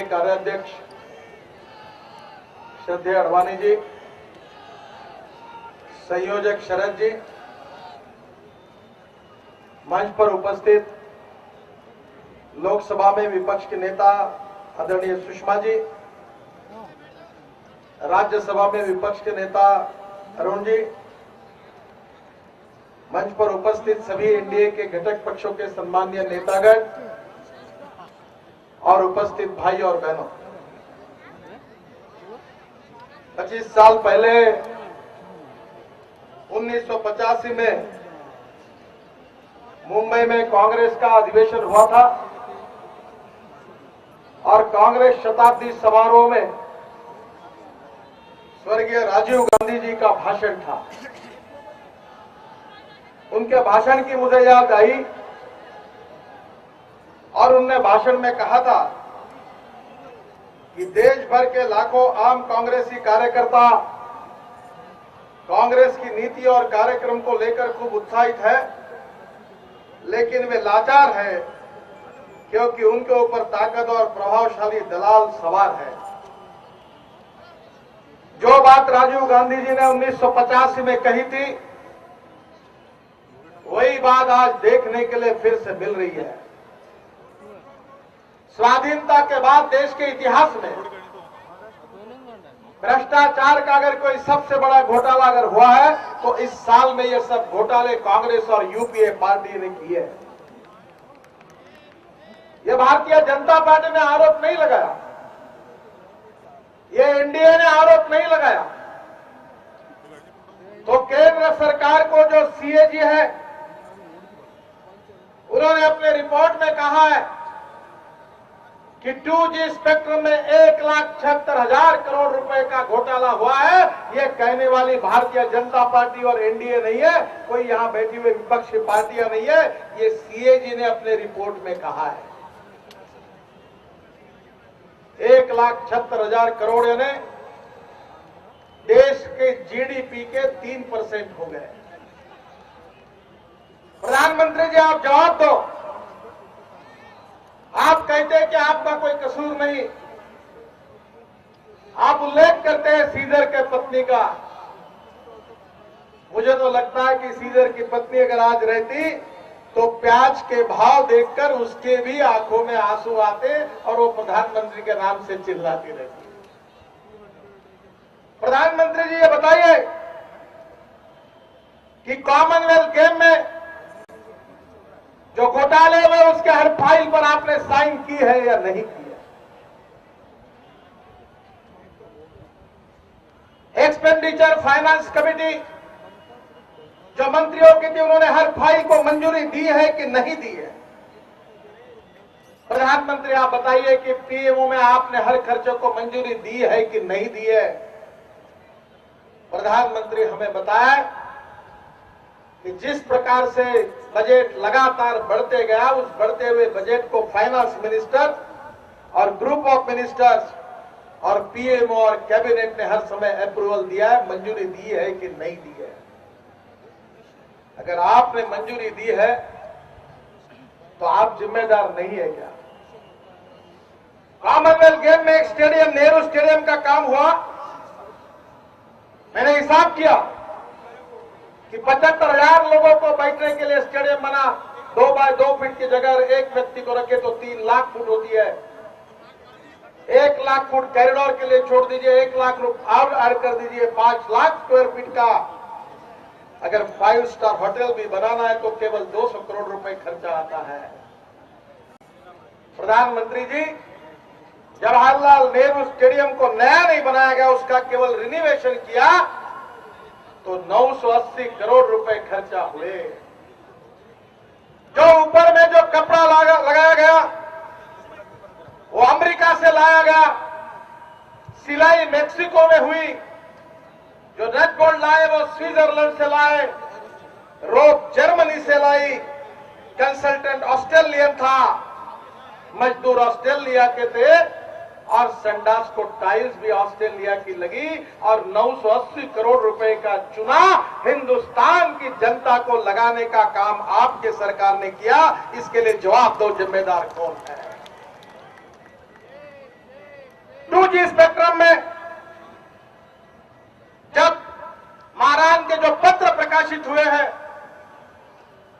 कार्याध्यक्ष श्रद्धेय अडवाणी जी, संयोजक शरद जी, मंच पर उपस्थित लोकसभा में विपक्ष के नेता आदरणीय सुषमा जी, राज्यसभा में विपक्ष के नेता अरुण जी, मंच पर उपस्थित सभी एनडीए के घटक पक्षों के सम्मानीय नेतागण और उपस्थित भाई और बहनों, 25 साल पहले 1985 में मुंबई में कांग्रेस का अधिवेशन हुआ था और कांग्रेस शताब्दी समारोह में स्वर्गीय राजीव गांधी जी का भाषण था। उनके भाषण की मुझे याद आई और उनने भाषण में कहा था कि देश भर के लाखों आम कांग्रेसी कार्यकर्ता कांग्रेस की नीति और कार्यक्रम को लेकर खूब उत्साहित है, लेकिन वे लाचार हैं क्योंकि उनके ऊपर ताकत और प्रभावशाली दलाल सवार है। जो बात राजीव गांधी जी ने 1985 में कही थी, वही बात आज देखने के लिए फिर से मिल रही है। स्वाधीनता के बाद देश के इतिहास में भ्रष्टाचार का अगर कोई सबसे बड़ा घोटाला अगर हुआ है तो इस साल में ये सब घोटाले कांग्रेस और यूपीए पार्टी ने किए। ये भारतीय जनता पार्टी ने आरोप नहीं लगाया, ये एनडीए ने आरोप नहीं लगाया। तो केंद्र सरकार को जो सीएजी है, उन्होंने अपने रिपोर्ट में कहा है कि 2G स्पेक्ट्रम में 1,76,000 करोड़ रुपए का घोटाला हुआ है। ये कहने वाली भारतीय जनता पार्टी और एनडीए नहीं है, कोई यहां बैठी हुई विपक्षी पार्टियां नहीं है, ये सीएजी ने अपने रिपोर्ट में कहा है। 1,76,000 करोड़ यानी देश के जीडीपी के 3% हो गए। प्रधानमंत्री जी, आप जवाब दो। आप कहते हैं कि आपका कोई कसूर नहीं, आप उल्लेख करते हैं सीजर के पत्नी का। मुझे तो लगता है कि सीजर की पत्नी अगर आज रहती तो प्याज के भाव देखकर उसके भी आंखों में आंसू आते और वो प्रधानमंत्री के नाम से चिल्लाती रहती। प्रधानमंत्री जी, ये बताइए कि कॉमनवेल्थ गेम में जो घोटाले हुए उसके हर फाइल पर आपने साइन की है या नहीं की है? एक्सपेंडिचर फाइनेंस कमेटी जो मंत्रियों की थी, उन्होंने हर फाइल को मंजूरी दी है कि नहीं दी है? प्रधानमंत्री, आप बताइए कि पीएमओ में आपने हर खर्चों को मंजूरी दी है कि नहीं दी है? प्रधानमंत्री हमें बताया कि जिस प्रकार से बजट लगातार बढ़ते गया, उस बढ़ते हुए बजट को फाइनेंस मिनिस्टर और ग्रुप ऑफ मिनिस्टर्स और पीएमओ और कैबिनेट ने हर समय अप्रूवल दिया है, मंजूरी दी है कि नहीं दी है? अगर आपने मंजूरी दी है तो आप जिम्मेदार नहीं है क्या? कॉमनवेल्थ गेम में एक स्टेडियम, नेहरू स्टेडियम का काम हुआ। मैंने हिसाब किया कि 75,000 लोगों को बैठने के लिए स्टेडियम बना। 2 बाय 2 फीट की जगह एक व्यक्ति को रखे तो 3 लाख फुट होती है। 1 लाख फुट कॉरिडोर के लिए छोड़ दीजिए, 1 लाख और ऐड कर दीजिए, 5 लाख स्क्वायर फीट का अगर 5 स्टार होटल भी बनाना है तो केवल 200 करोड़ रुपए खर्चा आता है। प्रधानमंत्री जी, जवाहरलाल नेहरू स्टेडियम को नया नहीं बनाया गया, उसका केवल रिनोवेशन किया तो 980 करोड़ रुपए खर्चा हुए। जो ऊपर में जो कपड़ा लगाया गया वो अमेरिका से लाया गया, सिलाई मेक्सिको में हुई, जो नट बोल्ट लाए वो स्विट्जरलैंड से लाए, रोप जर्मनी से लाई, कंसल्टेंट ऑस्ट्रेलियन था, मजदूर ऑस्ट्रेलिया के थे और संडास को टाइल्स भी ऑस्ट्रेलिया की लगी और 980 करोड़ रुपए का चुना हिंदुस्तान की जनता को लगाने का काम आपके सरकार ने किया। इसके लिए जवाब दो, जिम्मेदार कौन है? 2G स्पेक्ट्रम में जब मारान के जो पत्र प्रकाशित हुए हैं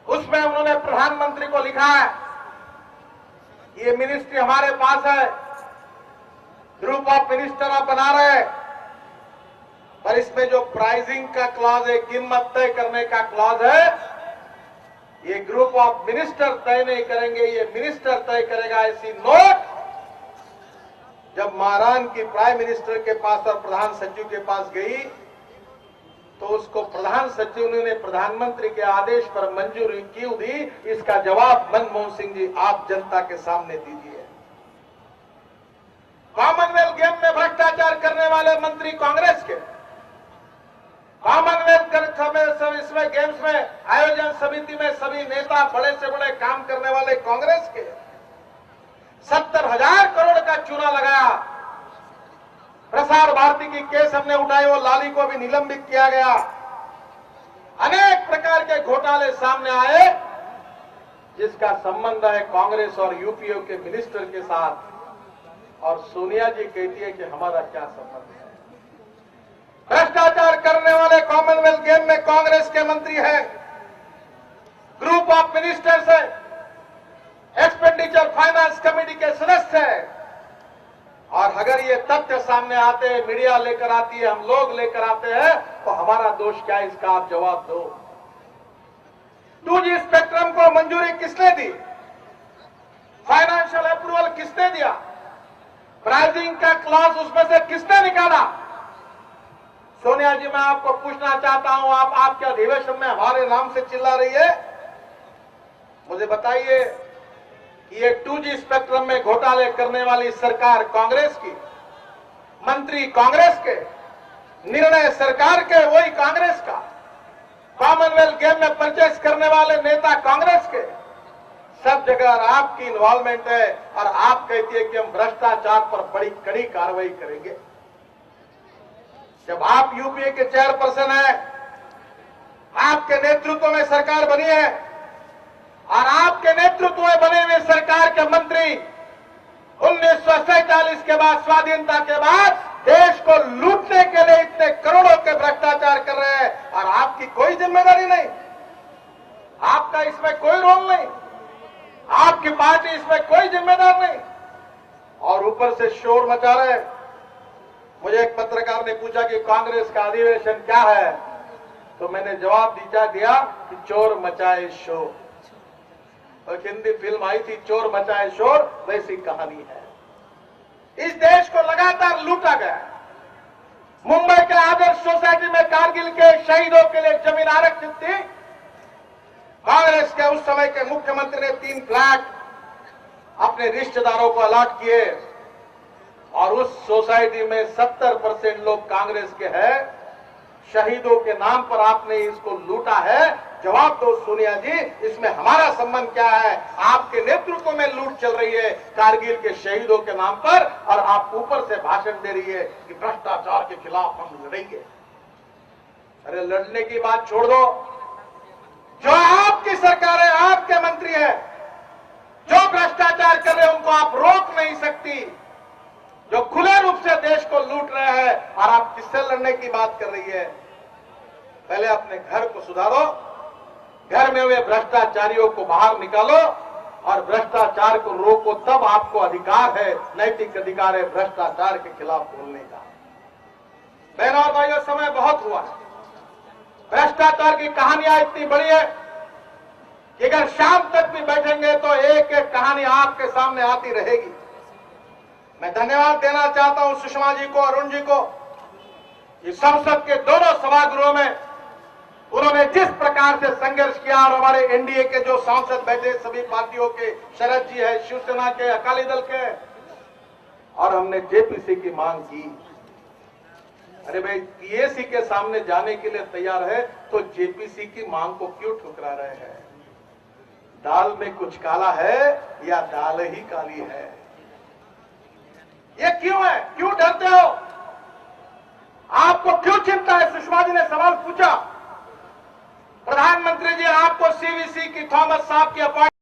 उसमें उन्होंने प्रधानमंत्री को लिखा है, ये मिनिस्ट्री हमारे पास है, ग्रुप ऑफ मिनिस्टर आप बना रहे हैं, पर इसमें जो प्राइसिंग का क्लॉज है, कीमत तय करने का क्लॉज है, ये ग्रुप ऑफ मिनिस्टर तय नहीं करेंगे, ये मिनिस्टर तय करेगा। ऐसी नोट जब मारान की प्राइम मिनिस्टर के पास और प्रधान सचिव के पास गई तो उसको प्रधान सचिव ने प्रधानमंत्री के आदेश पर मंजूरी क्यों दी, इसका जवाब मनमोहन सिंह जी आप जनता के सामने दीजिए। कॉमनवेल्थ गेम में भ्रष्टाचार करने वाले मंत्री कांग्रेस के, कॉमनवेल्थ इसमें गेम्स में आयोजन समिति में सभी नेता बड़े से बड़े काम करने वाले कांग्रेस के 70,000 करोड़ का चूना लगाया। प्रसार भारती की केस हमने उठाई, वो लाली को भी निलंबित किया गया। अनेक प्रकार के घोटाले सामने आए जिसका संबंध है कांग्रेस और यूपीओ के मिनिस्टर के साथ, और सोनिया जी कहती है कि हमारा क्या संबंध है। भ्रष्टाचार करने वाले कॉमनवेल्थ गेम में कांग्रेस के मंत्री हैं, ग्रुप ऑफ मिनिस्टर्स है, एक्सपेंडिचर फाइनेंस कमेटी के सदस्य हैं, और अगर ये तथ्य सामने आते हैं, मीडिया लेकर आती है, हम लोग लेकर आते हैं, तो हमारा दोष क्या है, इसका आप जवाब दो। 2G स्पेक्ट्रम को मंजूरी किसने दी, फाइनेंशियल अप्रूवल किसने दिया, प्राइसिंग का क्लॉज उसमें से किसने निकाला। सोनिया जी, मैं आपको पूछना चाहता हूं, आप आपके अधिवेशन में हमारे नाम से चिल्ला रही है, मुझे बताइए कि ये 2G स्पेक्ट्रम में घोटाले करने वाली सरकार कांग्रेस की, मंत्री कांग्रेस के, निर्णय सरकार के, वही कांग्रेस का, कॉमनवेल्थ गेम में परचेस करने वाले नेता कांग्रेस के, सब जगह आपकी इन्वॉल्वमेंट है, और आप कहती है कि हम भ्रष्टाचार पर बड़ी कड़ी कार्रवाई करेंगे। जब आप यूपीए के चेयरपर्सन हैं, आपके नेतृत्व में सरकार बनी है, और आपके नेतृत्व में बने हुए सरकार के मंत्री 1947 के बाद, स्वाधीनता के बाद देश को लूटने के लिए इतने करोड़ों के भ्रष्टाचार कर रहे हैं, और आपकी कोई जिम्मेदारी नहीं, आपका इसमें कोई रोल नहीं, आपकी पार्टी इसमें कोई जिम्मेदार नहीं, और ऊपर से शोर मचा रहे हैं। मुझे एक पत्रकार ने पूछा कि कांग्रेस का अधिवेशन क्या है, तो मैंने जवाब दिया कि चोर मचाए शोर। और हिंदी फिल्म आई थी चोर मचाए शोर, वैसी कहानी है। इस देश को लगातार लूटा गया। मुंबई के आदर्श सोसाइटी में कारगिल के शहीदों के लिए जमीन आरक्षित थी। कांग्रेस के उस समय के मुख्यमंत्री ने 3 फ्लैट अपने रिश्तेदारों को अलॉट किए, और उस सोसाइटी में 70% लोग कांग्रेस के हैं। शहीदों के नाम पर आपने इसको लूटा है, जवाब दो सोनिया जी, इसमें हमारा संबंध क्या है। आपके नेतृत्व में लूट चल रही है कारगिल के शहीदों के नाम पर, और आप ऊपर से भाषण दे रही है कि भ्रष्टाचार के खिलाफ हम लड़ेंगे। अरे लड़ने की बात छोड़ दो, जो आपकी सरकार है, आपके मंत्री है, जो भ्रष्टाचार कर रहे हैं उनको आप रोक नहीं सकती, जो खुले रूप से देश को लूट रहे हैं, और आप किससे लड़ने की बात कर रही है। पहले अपने घर को सुधारो, घर में हुए भ्रष्टाचारियों को बाहर निकालो, और भ्रष्टाचार को रोको, तब आपको अधिकार है, नैतिक अधिकार है भ्रष्टाचार के खिलाफ बोलने का। बहनों और भाइयों, समय बहुत हुआ है। भ्रष्टाचार की कहानियां इतनी बड़ी है कि अगर शाम तक भी बैठेंगे तो एक एक कहानी आपके सामने आती रहेगी। मैं धन्यवाद देना चाहता हूं सुषमा जी को, अरुण जी को, कि संसद के दोनों सभागृहों में उन्होंने जिस प्रकार से संघर्ष किया, और हमारे एनडीए के जो सांसद बैठे सभी पार्टियों के, शरद जी है, शिवसेना के, अकाली दल के, और हमने जेपीसी की मांग की। अरे भाई, पीएसी के सामने जाने के लिए तैयार है तो जेपीसी की मांग को क्यों ठुकरा रहे हैं। दाल में कुछ काला है या दाल ही काली है, ये क्यों है, क्यों डरते हो, आपको क्यों चिंता है। सुषमा जी ने सवाल पूछा, प्रधानमंत्री जी आपको सीवीसी की थॉमस साहब की अपॉइंटमेंट